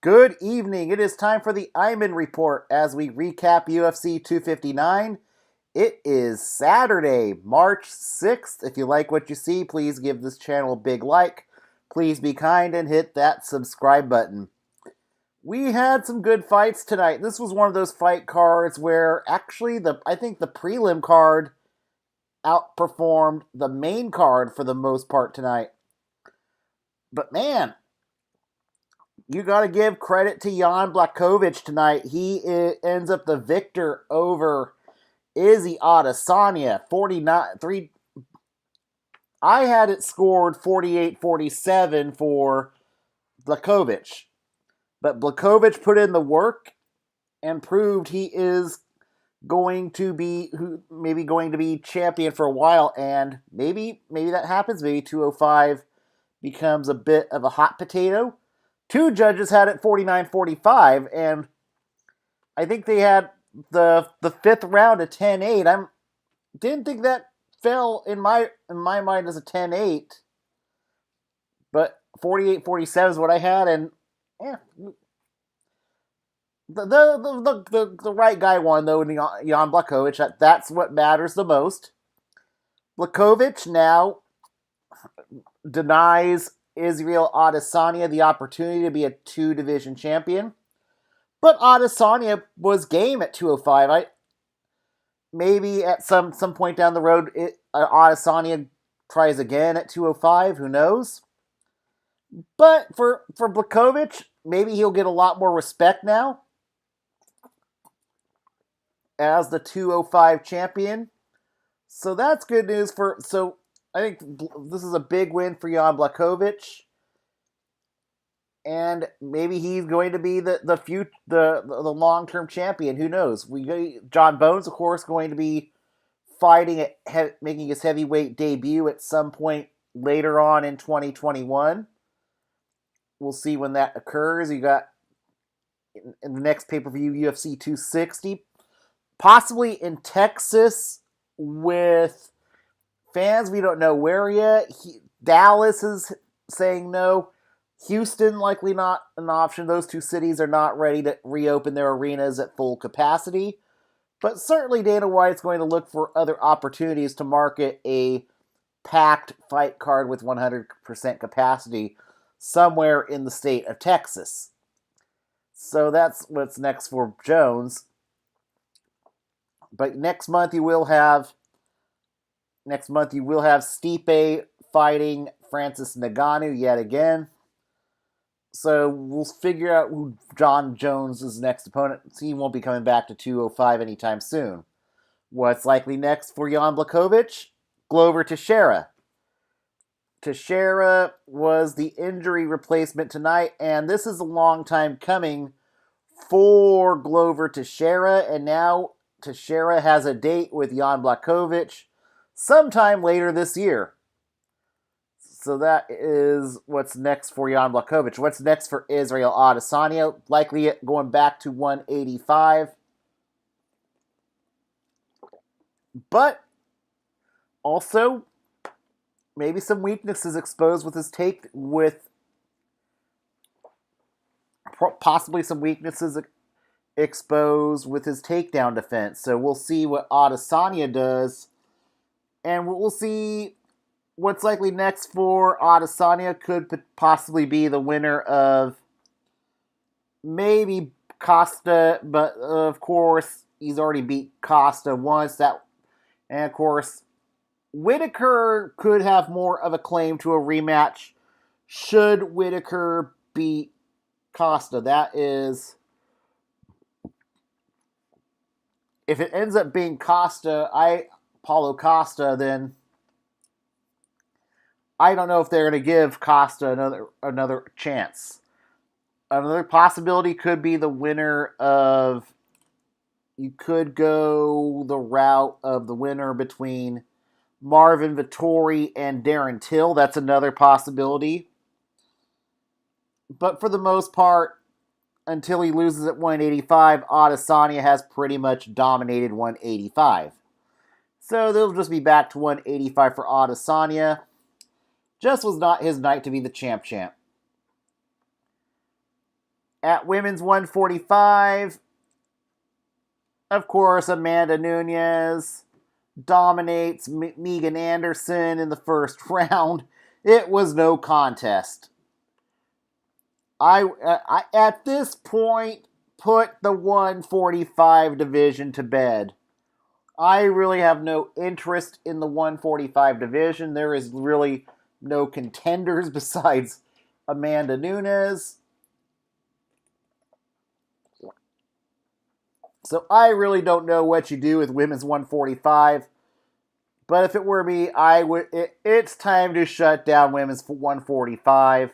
Good evening. It is time for the Iman Report as we recap UFC 259. It is Saturday, March 6th. If you like what you see, please give this channel a big like. Please be kind and hit that subscribe button. We had some good fights tonight. This was one of those fight cards where actually I think the prelim card outperformed the main card for the most part tonight. But man, you got to give credit to Jan Blachowicz tonight. He ends up the victor over Izzy Adesanya. 49-3. I had it scored 48-47 for Blachowicz. But Blachowicz put in the work and proved he is going to be champion for a while, and maybe that happens. Maybe 205 becomes a bit of a hot potato. Two judges had it 49-45, and I think they had the fifth round at 10-8. I didn't think that fell in my mind as a 10-8, but 48-47 is what I had, and yeah, the right guy won though, Jan Blachowicz. That's what matters the most. Blachowicz now denies Israel Adesanya the opportunity to be a two-division champion. But Adesanya was game at 205. Maybe at some point down the road, Adesanya tries again at 205. Who knows? But for Blachowicz, maybe he'll get a lot more respect now as the 205 champion. So that's good news So I think this is a big win for Jan Blachowicz. And maybe he's going to be the long-term champion. Who knows? John Bones, of course, going to be fighting making his heavyweight debut at some point later on in 2021. We'll see when that occurs. You got in the next pay-per-view, UFC 260, possibly in Texas with fans. We don't know where yet. Dallas is saying no. Houston, likely not an option. Those two cities are not ready to reopen their arenas at full capacity. But certainly Dana White's going to look for other opportunities to market a packed fight card with 100% capacity somewhere in the state of Texas. So that's what's next for Jones. But next month you will have Stipe fighting Francis Ngannou yet again. So we'll figure out who John Jones' next opponent. He won't be coming back to 205 anytime soon. What's likely next for Jan Blachowicz? Glover Teixeira. Teixeira was the injury replacement tonight, and this is a long time coming for Glover Teixeira, and now Teixeira has a date with Jan Blachowicz sometime later this year. So that is what's next for Jan Blachowicz. What's next for Israel Adesanya? Likely going back to 185. But also, maybe some weaknesses exposed with his possibly some weaknesses exposed with his takedown defense. So we'll see what Adesanya does. And we'll see what's likely next for Adesanya. Could possibly be the winner of maybe Costa, but of course he's already beat Costa once. And of course Whitaker could have more of a claim to a rematch should Whitaker beat Costa. That is, if it ends up being Paulo Costa, then I don't know if they're going to give Costa another chance. Another possibility could be the winner of... You could go the route of the winner between Marvin Vettori and Darren Till. That's another possibility. But for the most part, until he loses at 185, Adesanya has pretty much dominated 185. So they'll just be back to 185 for Adesanya. Just was not his night to be the champ. At women's 145, of course, Amanda Nunes dominates Megan Anderson in the first round. It was no contest. I at this point put the 145 division to bed. I really have no interest in the 145 division. There is really no contenders besides Amanda Nunes. So I really don't know what you do with women's 145. But if it were me, I would. It's time to shut down women's 145.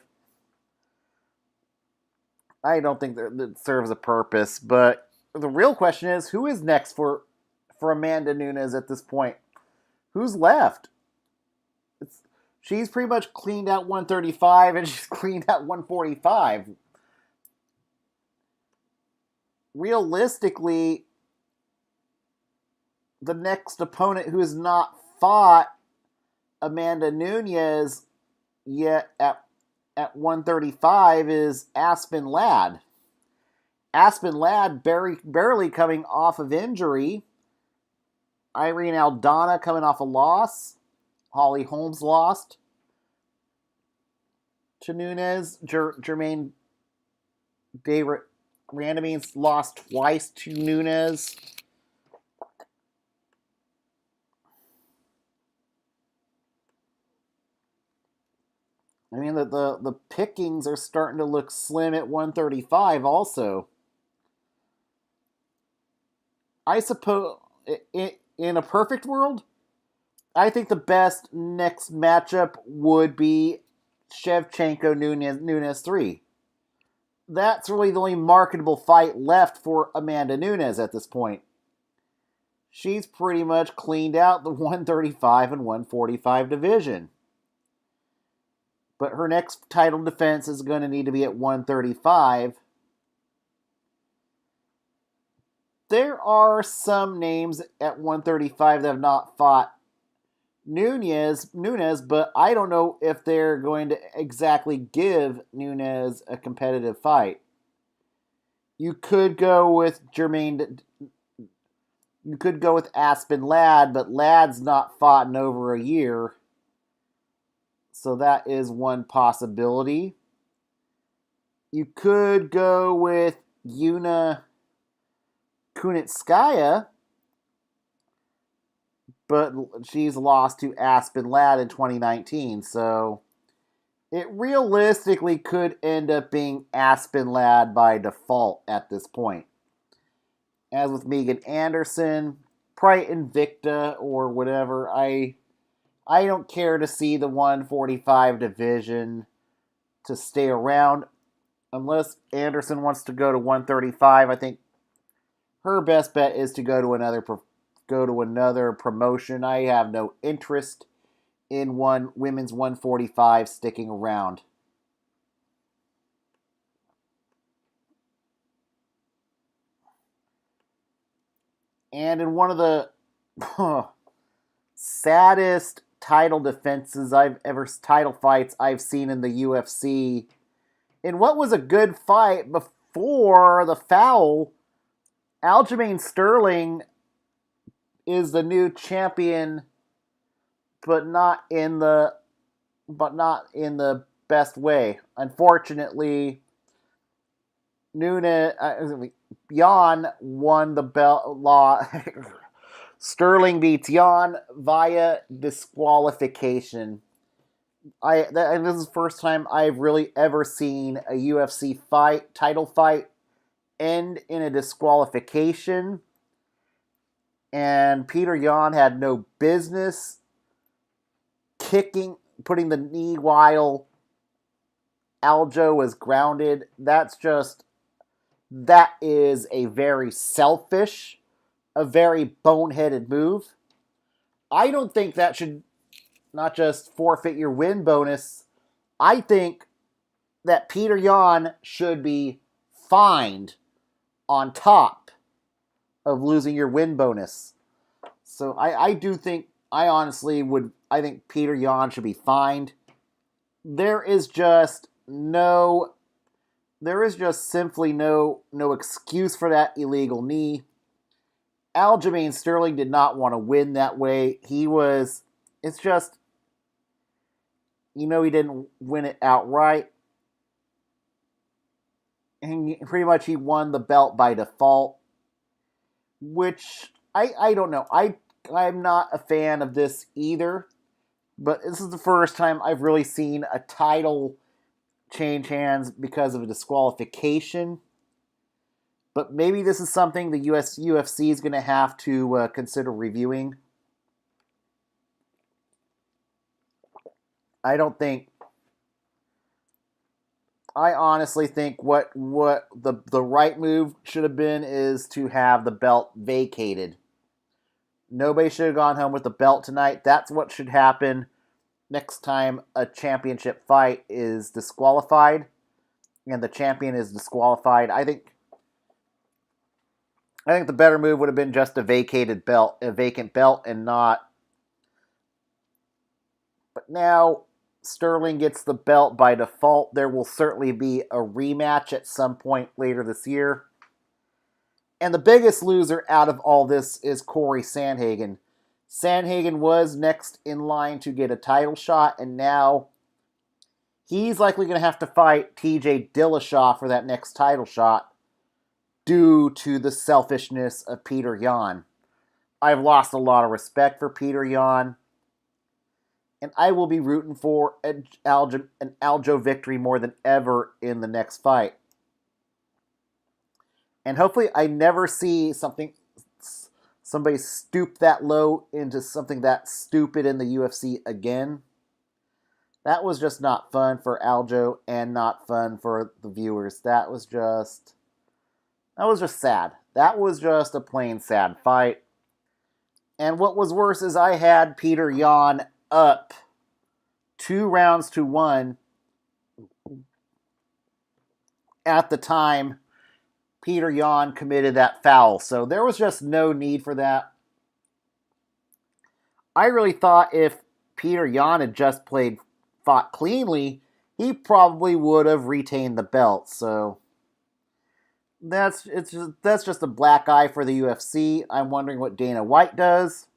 I don't think that serves a purpose. But the real question is, who is next for Amanda Nunes at this point? Who's left? She's pretty much cleaned out 135 and she's cleaned out 145. Realistically, the next opponent who has not fought Amanda Nunes yet at 135 is Aspen Ladd. Aspen Ladd barely coming off of injury. Irene Aldana coming off a loss. Holly Holmes lost to Nunes. Jermaine David Randamines lost twice to Nunes. I mean, the pickings are starting to look slim at 135 also. I suppose, in a perfect world, I think the best next matchup would be Shevchenko Nunes 3. That's really the only marketable fight left for Amanda Nunes at this point. She's pretty much cleaned out the 135 and 145 division. But her next title defense is going to need to be at 135. There are some names at 135 that have not fought Nunes, but I don't know if they're going to exactly give Nunes a competitive fight. You could go with Aspen Ladd, but Ladd's not fought in over a year. So that is one possibility. You could go with Yuna Kunitskaya, but she's lost to Aspen Ladd in 2019, so it realistically could end up being Aspen Ladd by default at this point. As with Megan Anderson, probably Invicta or whatever, I don't care to see the 145 division to stay around unless Anderson wants to go to 135. I think her best bet is to go to another promotion. I have no interest in women's 145 sticking around. And in one of the saddest title fights I've seen in the UFC, in what was a good fight before the foul, Aljamain Sterling is the new champion, but not in the best way. Unfortunately, Jan won the belt. Sterling beats Jan via disqualification. And this is the first time I've really ever seen a UFC title fight end in a disqualification. And Peter Yan had no business putting the knee while Aljo was grounded. That is a very selfish, a very boneheaded move. I don't think that should not just forfeit your win bonus. I think that Peter Yan should be fined on top of losing your win bonus. So I think Peter Yan should be fined. There is just no There is just simply no excuse for that illegal knee. Aljamain Sterling did not want to win that way. It's just, he didn't win it outright. And pretty much he won the belt by default, which I don't know. I'm not a fan of this either, but this is the first time I've really seen a title change hands because of a disqualification. But maybe this is something the UFC is going to have to consider reviewing. I honestly think what the right move should have been is to have the belt vacated. Nobody should have gone home with the belt tonight. That's what should happen next time a championship fight is disqualified and the champion is disqualified. I think the better move would have been just a vacant belt, and not. But now Sterling gets the belt by default. There will certainly be a rematch at some point later this year. And the biggest loser out of all this is Corey Sandhagen. Sandhagen was next in line to get a title shot, and now he's likely going to have to fight TJ Dillashaw for that next title shot due to the selfishness of Peter Yan. I've lost a lot of respect for Peter Yan, and I will be rooting for an Aljo victory more than ever in the next fight. And hopefully I never see somebody stoop that low into something that stupid in the UFC again. That was just not fun for Aljo and not fun for the viewers. That was just sad. That was just a plain sad fight. And what was worse is I had Peter Yan up 2-1 at the time Peter Yan committed that foul. So there was just no need for that. I really thought if Peter Yan had just fought cleanly, he probably would have retained the belt. So that's just a black eye for the UFC. I'm wondering what Dana White does.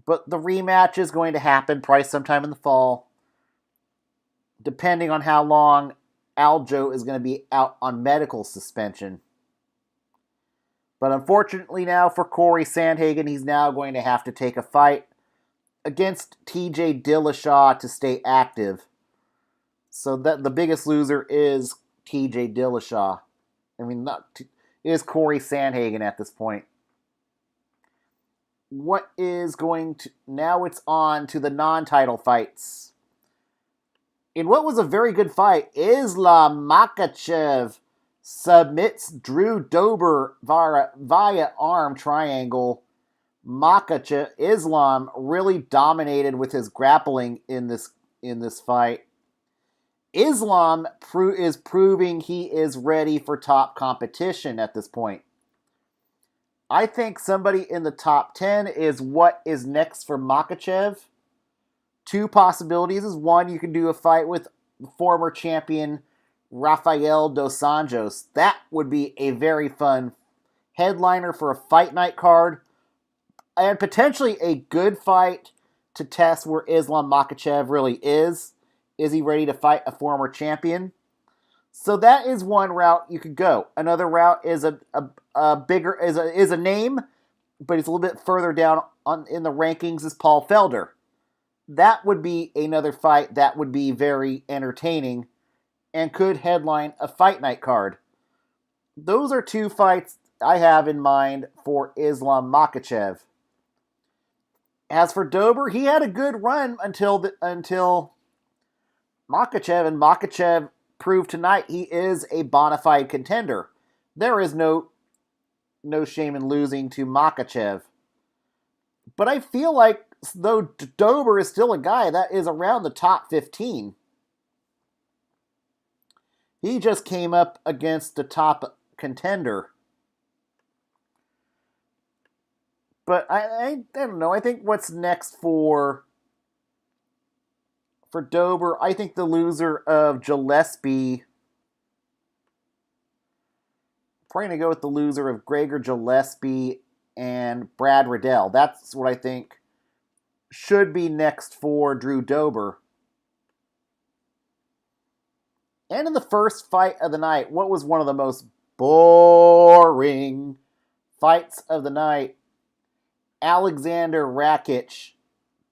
But the rematch is going to happen probably sometime in the fall, depending on how long Aljo is going to be out on medical suspension. But unfortunately now for Corey Sandhagen, he's now going to have to take a fight against TJ Dillashaw to stay active. So that the biggest loser is TJ Dillashaw. Is Corey Sandhagen at this point. Now it's on to the non-title fights. In what was a very good fight, Islam Makhachev submits Drew Dober via arm triangle. Islam really dominated with his grappling in this fight. Islam is proving he is ready for top competition at this point. I think somebody in the top 10 is what is next for Makhachev. Two possibilities is one, you can do a fight with former champion Rafael Dos Anjos. That would be a very fun headliner for a fight night card. And potentially a good fight to test where Islam Makhachev really is. Is he ready to fight a former champion? So that is one route you could go. Another route is a bigger is a name, but it's a little bit further down in the rankings is Paul Felder. That would be another fight that would be very entertaining and could headline a fight night card. Those are two fights I have in mind for Islam Makhachev. As for Dober, he had a good run until Makhachev, and Makhachev proved tonight he is a bona fide contender. There is no shame in losing to Makhachev. But I feel like though Dober is still a guy that is around the top 15. He just came up against the top contender. But I don't know. I think what's next for For Dober, I think the loser of Gillespie, probably going to go with the loser of Gregor Gillespie and Brad Riddell. That's what I think should be next for Drew Dober. And in the first fight of the night, what was one of the most boring fights of the night? Alexander Rakic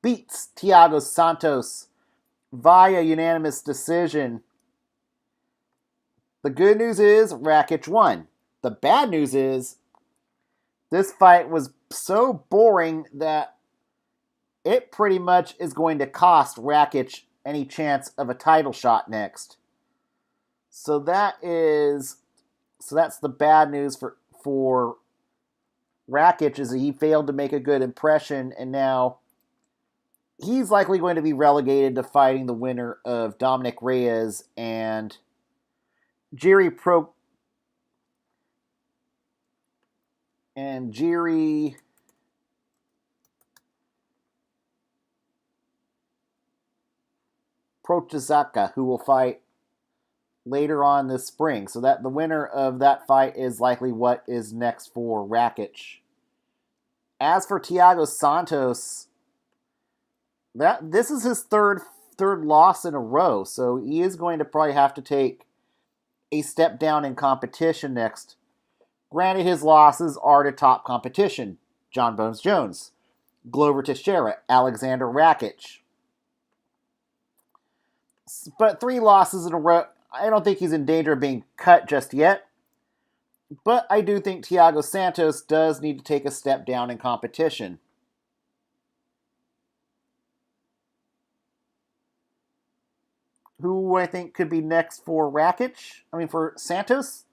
beats Thiago Santos via unanimous decision. The good news is Rakic won. The bad news is this fight was so boring that it pretty much is going to cost Rakic any chance of a title shot next. So that's the bad news for Rakic, is that he failed to make a good impression, and now he's likely going to be relegated to fighting the winner of Dominic Reyes and Jiri Prochazka, who will fight later on this spring. So that the winner of that fight is likely what is next for Rakic. As for Thiago Santos, this is his third loss in a row, so he is going to probably have to take a step down in competition next. Granted, his losses are to top competition: John Bones Jones, Glover Teixeira, Alexander Rakic. But 3 losses in a row, I don't think he's in danger of being cut just yet. But I do think Thiago Santos does need to take a step down in competition. Who I think could be next for for Santos?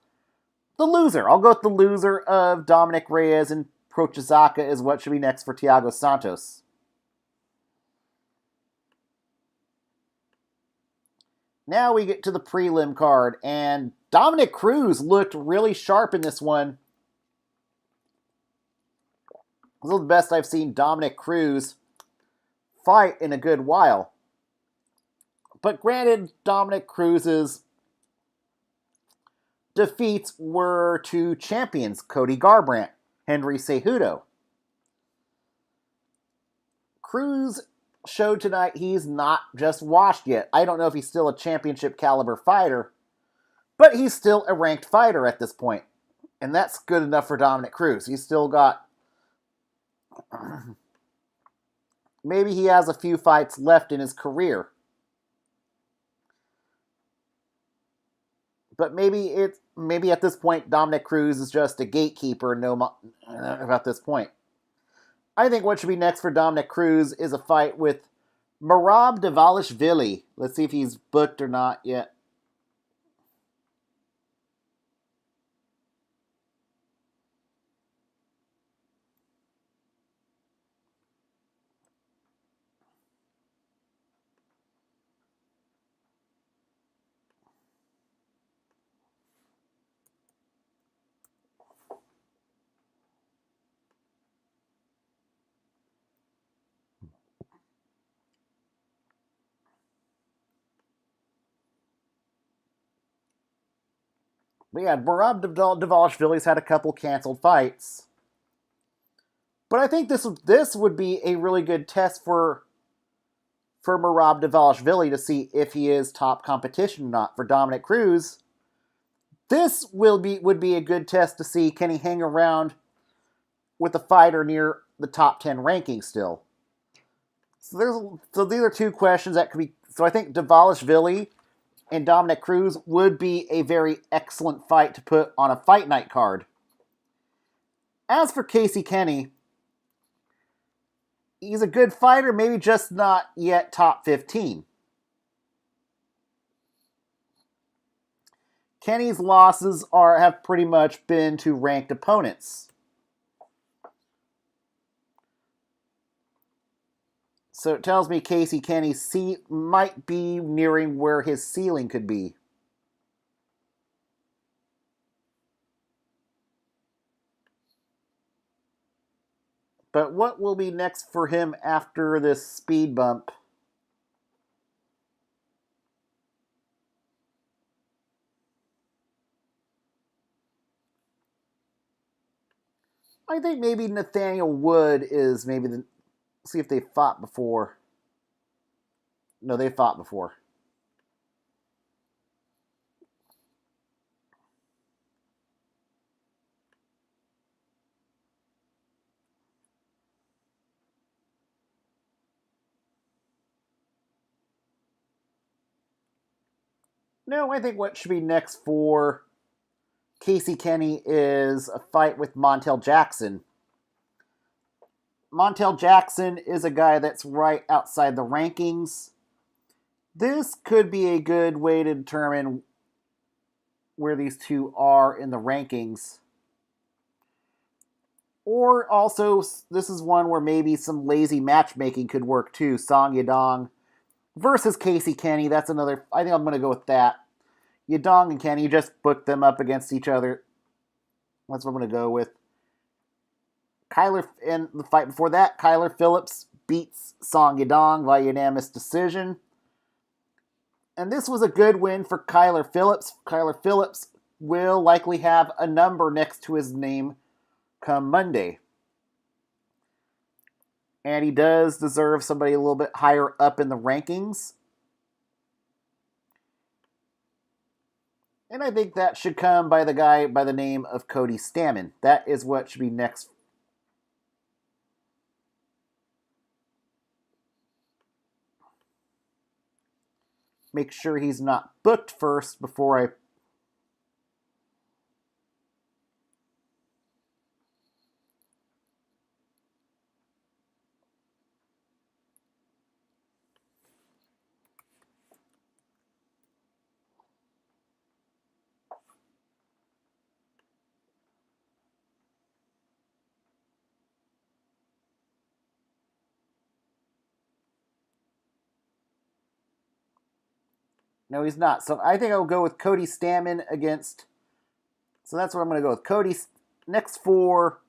The loser. I'll go with the loser of Dominic Reyes and Prochazka is what should be next for Thiago Santos. Now we get to the prelim card, and Dominic Cruz looked really sharp in this one. This is the best I've seen Dominic Cruz fight in a good while. But granted, Dominic Cruz's defeats were to champions: Cody Garbrandt, Henry Cejudo. Cruz showed tonight he's not just washed yet. I don't know if he's still a championship caliber fighter, but he's still a ranked fighter at this point. And that's good enough for Dominic Cruz. He's still got... maybe he has a few fights left in his career. But maybe at this point Dominic Cruz is just a gatekeeper about this point. I think what should be next for Dominic Cruz is a fight with Merab Dvalishvili. Let's see if he's booked or not yet. But yeah, Merab Dvalishvili's had a couple canceled fights. But I think this would be a really good test for Merab Dvalishvili to see if he is top competition or not. For Dominic Cruz, this would be a good test to see, can he hang around with a fighter near the top 10 ranking still. So these are 2 questions that could be. So I think Dvalishvili and Dominic Cruz would be a very excellent fight to put on a fight night card. As for Casey Kenny, he's a good fighter, maybe just not yet top 15. Kenny's losses have pretty much been to ranked opponents. So it tells me Casey Kenny might be nearing where his ceiling could be. But what will be next for him after this speed bump? I think maybe Nathaniel Wood is maybe the. See if they fought before. No, they fought before. No, I think what should be next for Casey Kenny is a fight with Montel Jackson. Montel Jackson is a guy that's right outside the rankings. This could be a good way to determine where these two are in the rankings. Or also, this is one where maybe some lazy matchmaking could work too. Song Yadong versus Casey Kenny. That's another. I think I'm going to go with that. Yadong and Kenny, just book them up against each other. That's what I'm going to go with. Kyler, in the fight before that, Kyler Phillips beats Song Yadong by unanimous decision. And this was a good win for Kyler Phillips. Kyler Phillips will likely have a number next to his name come Monday. And he does deserve somebody a little bit higher up in the rankings. And I think that should come by the guy by the name of Cody Stamann. That is what should be next. Make sure he's not booked first before I... No, he's not. So I think I'll go with Cody Stamann against... So that's what I'm going to go with. Cody... Next for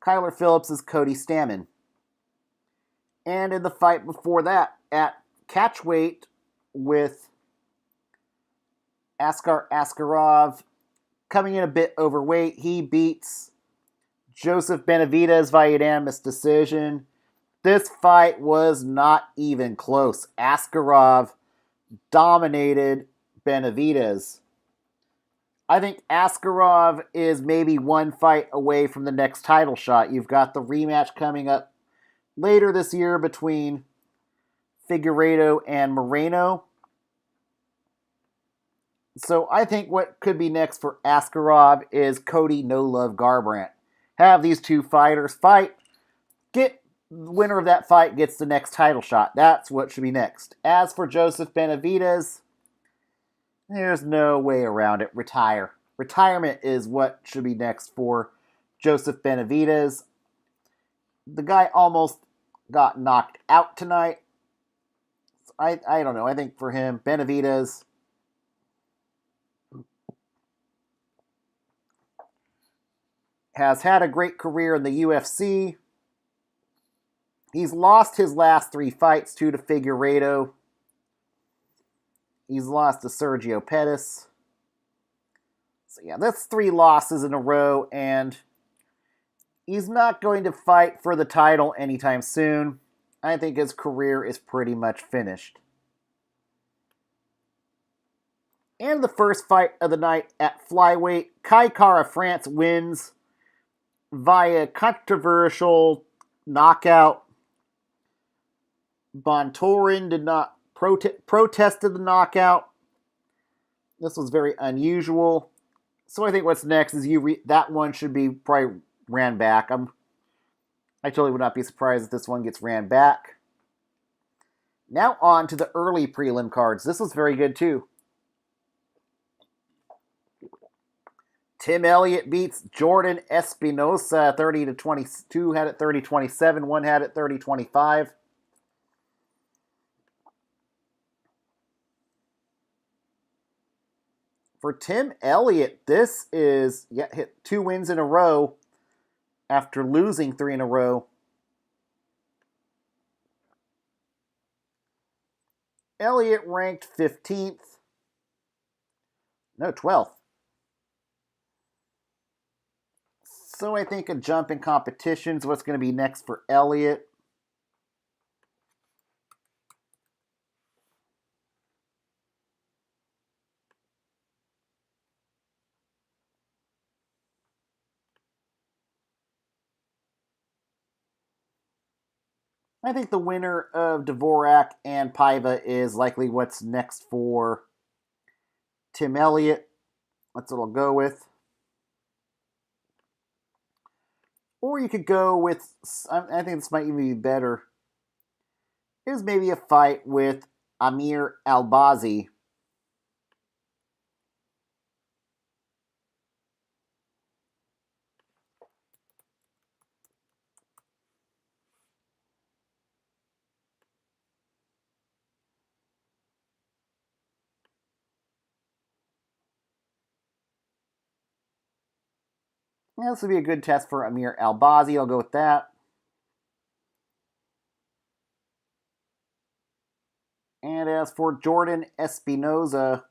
Kyler Phillips is Cody Stamann. And in the fight before that, at catchweight with Askar Askarov, coming in a bit overweight, he beats Joseph Benavidez via unanimous decision. This fight was not even close. Askarov dominated Benavidez. I think Askarov is maybe one fight away from the next title shot. You've got the rematch coming up later this year between Figueiredo and Moreno. So I think what could be next for Askarov is Cody No Love Garbrandt. Have these two fighters fight. The winner of that fight gets the next title shot. That's what should be next. As for Joseph Benavidez, there's no way around it. Retire. Retirement is what should be next for Joseph Benavidez. The guy almost got knocked out tonight. I don't know. I think for him, Benavidez has had a great career in the UFC. He's lost his last 3 fights, 2 to Figueiredo. He's lost to Sergio Pettis. So yeah, that's 3 losses in a row, and he's not going to fight for the title anytime soon. I think his career is pretty much finished. And the first fight of the night at flyweight, Kai Kara France wins via controversial knockout. Bontorin did not protested the knockout. This was very unusual. So I think what's next is that one should be probably ran back. I totally would not be surprised if this one gets ran back. Now on to the early prelim cards. This was very good too. Tim Elliott beats Jordan Espinosa 30-22. Had it 30-27. One had it 30-25. For Tim Elliott, this is hit 2 wins in a row after losing 3 in a row. Elliott ranked 15th. No, 12th. So I think a jump in competition is what's going to be next for Elliott. I think the winner of Dvorak and Paiva is likely what's next for Tim Elliott. That's what I'll go with. Or you could go with, I think this might even be better, is maybe a fight with Amir Albazi. Yeah, this would be a good test for Amir Albazi. I'll go with that. And as for Jordan Espinoza,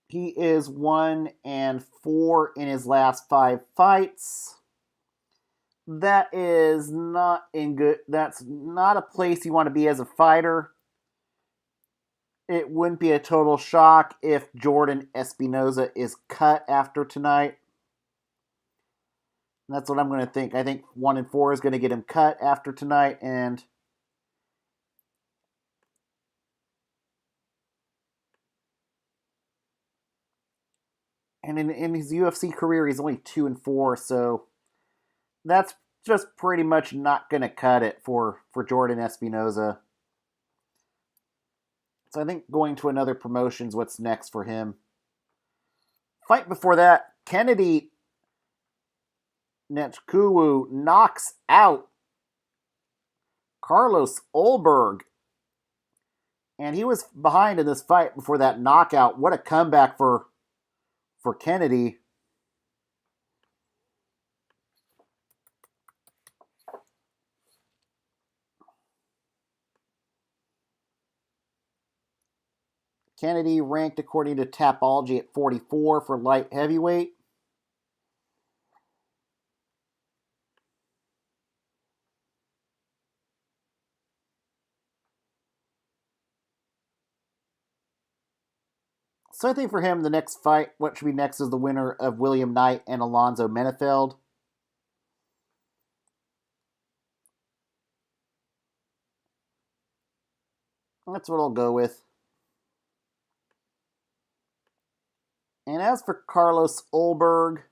he is 1-4 in his last 5 fights. That is not in good. That's not a place you want to be as a fighter. It wouldn't be a total shock if Jordan Espinoza is cut after tonight. That's what I'm going to think. I think 1-4 is going to get him cut after tonight, and in his UFC career, he's only 2-4, so that's just pretty much not going to cut it for Jordan Espinoza. So I think going to another promotion's what's next for him. Fight before that, Kennedy Nechkuwu knocks out Carlos Ulberg. And he was behind in this fight before that knockout. What a comeback for Kennedy. Kennedy ranked according to Tapology at 44 for light heavyweight. So I think for him, the next fight, what should be next is the winner of William Knight and Alonzo Menefeld. That's what I'll go with. And as for Carlos Ulberg,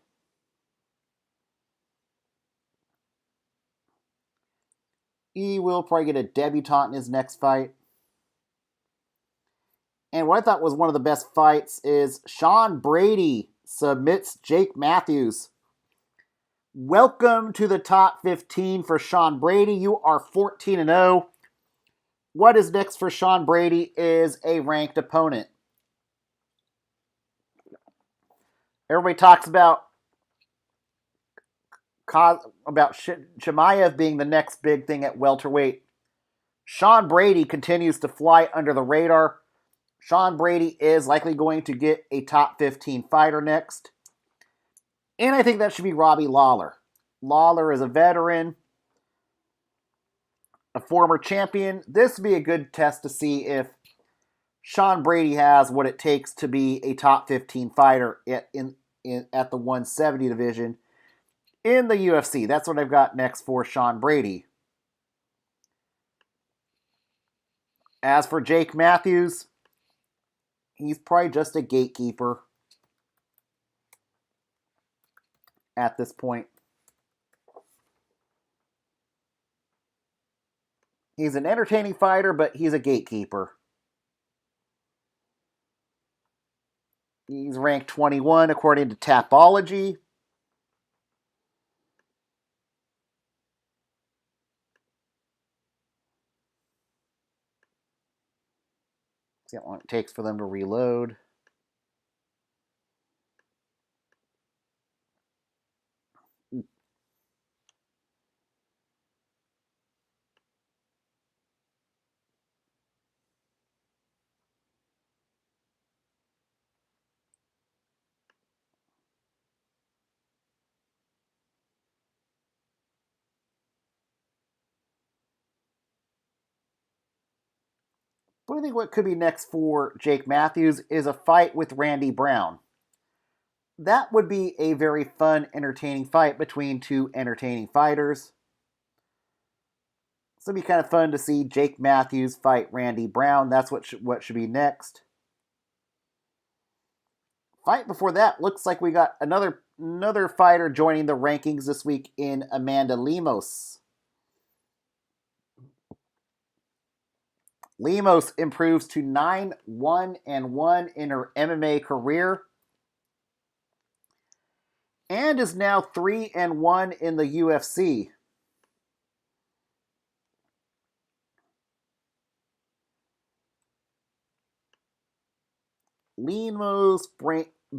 he will probably get a debutante in his next fight. And what I thought was one of the best fights is Sean Brady submits Jake Matthews. Welcome to the top 15 for Sean Brady. You are 14-0. What is next for Sean Brady is a ranked opponent. Everybody talks about Chimaev being the next big thing at welterweight. Sean Brady continues to fly under the radar. Sean Brady is likely going to get a top 15 fighter next. And I think that should be Robbie Lawler. Lawler is a veteran, a former champion. This would be a good test to see if Sean Brady has what it takes to be a top 15 fighter at the 170 division in the UFC. That's what I've got next for Sean Brady. As for Jake Matthews, he's probably just a gatekeeper at this point. He's an entertaining fighter, but he's a gatekeeper. He's ranked 21 according to Tapology. See how long it takes for them to reload. But I think what could be next for Jake Matthews is a fight with Randy Brown. That would be a very fun, entertaining fight between two entertaining fighters. So it'd be kind of fun to see Jake Matthews fight Randy Brown. That's what should be next. Fight before that looks like we got another fighter joining the rankings this week in Amanda Lemos. Lemos improves to 9-1-1 in her MMA career and is now 3-1 in the UFC. Lemos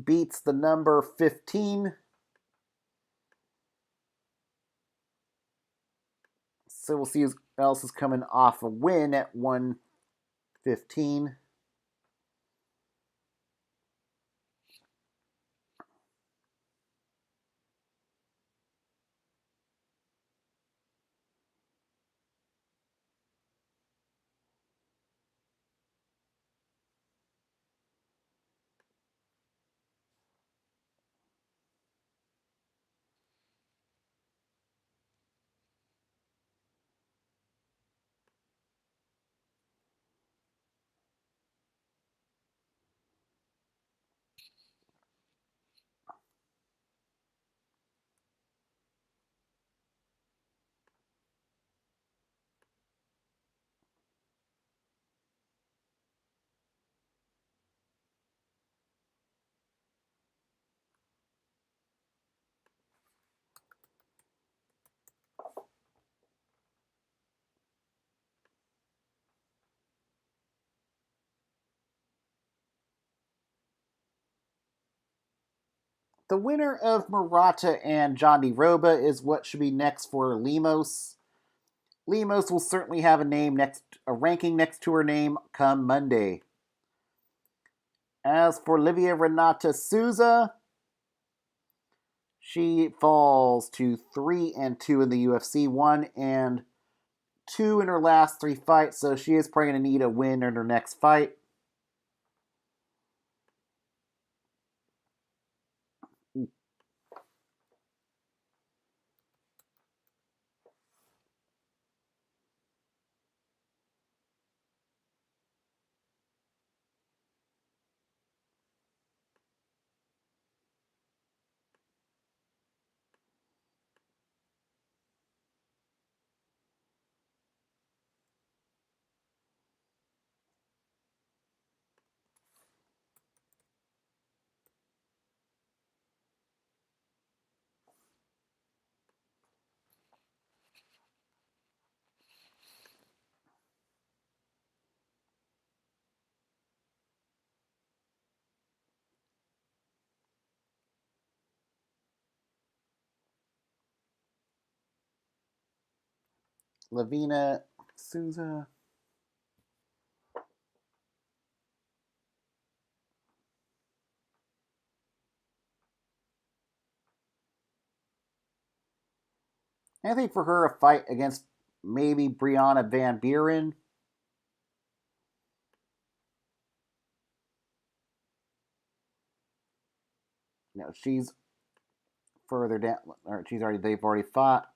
beats the number 15. So we'll see who else is coming off a win at 115. The winner of Murata and Johnny Roba is what should be next for Lemos. Lemos will certainly have a ranking next to her name come Monday. As for Livia Renata Souza, she falls to 3-2 in the UFC, 1-2 in her last 3 fights, so she is probably going to need a win in her next fight. Lavina Souza. I think for her, a fight against maybe Brianna Van Buren. No, she's further down. Or they've already fought.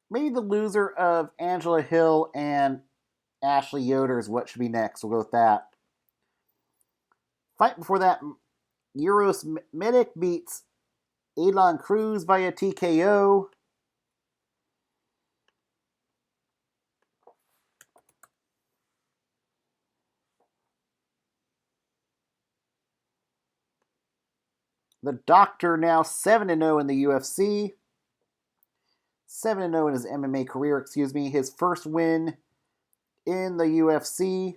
Maybe the loser of Angela Hill and Ashley Yoder is what should be next. We'll go with that. Fight before that, Euros Medic beats Elon Cruz via TKO. The Doctor now 7-0 in the UFC. 7-0 in his MMA career, His first win in the UFC.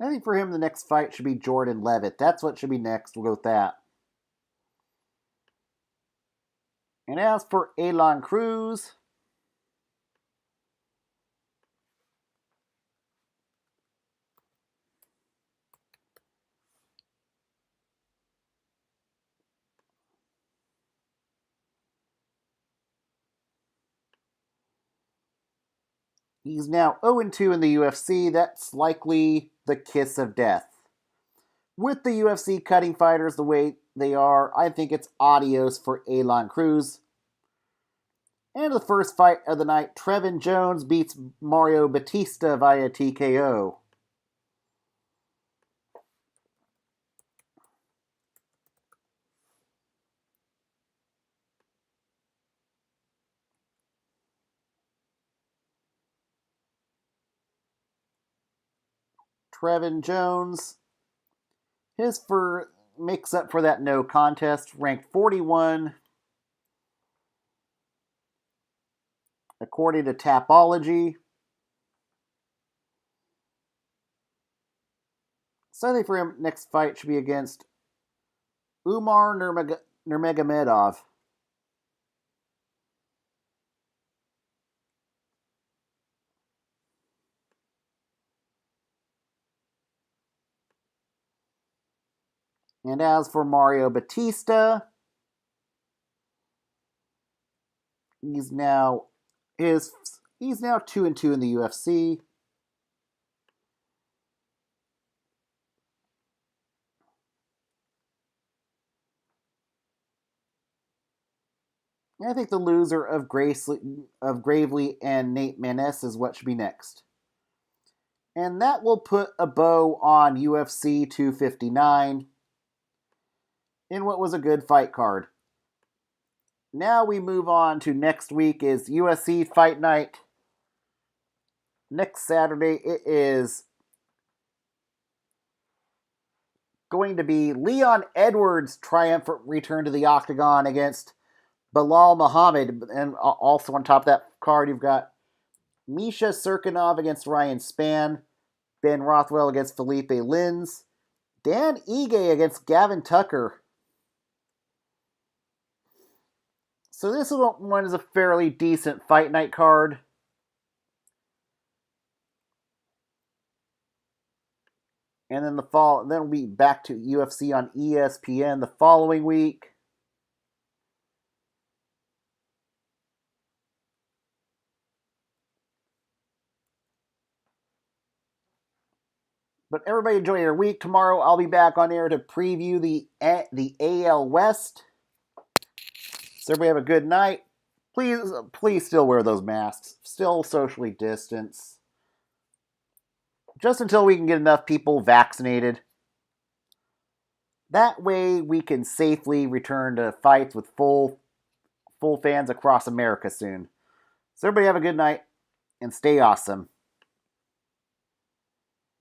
I think for him, the next fight should be Jordan Levitt. That's what should be next. We'll go with that. And as for Elon Cruz, he's now 0-2 in the UFC. That's likely the kiss of death. With the UFC cutting fighters the way they are, I think it's adios for Elon Cruz. And the first fight of the night, Trevin Jones beats Mario Batista via TKO. Trevin Jones, his for makes up for that no contest, ranked 41 according to Tapology. So I think for him, next fight should be against Umar Nurmagomedov. And as for Mario Batista, he's now 2-2 in the UFC. And I think the loser of Gravely and Nate Maness is what should be next. And that will put a bow on UFC 259 in what was a good fight card. Now we move on to next week is UFC Fight Night. Next Saturday it is going to be Leon Edwards' triumphant return to the octagon against Bilal Muhammad. And also on top of that card you've got Misha Serkinov against Ryan Spann, Ben Rothwell against Felipe Lins, Dan Ige against Gavin Tucker. So this one is a fairly decent fight night card. And then then we'll be back to UFC on ESPN the following week. But everybody enjoy your week. Tomorrow I'll be back on air to preview the AL West. So everybody have a good night. Please still wear those masks. Still socially distance. Just until we can get enough people vaccinated. That way we can safely return to fights with full fans across America soon. So everybody have a good night and stay awesome.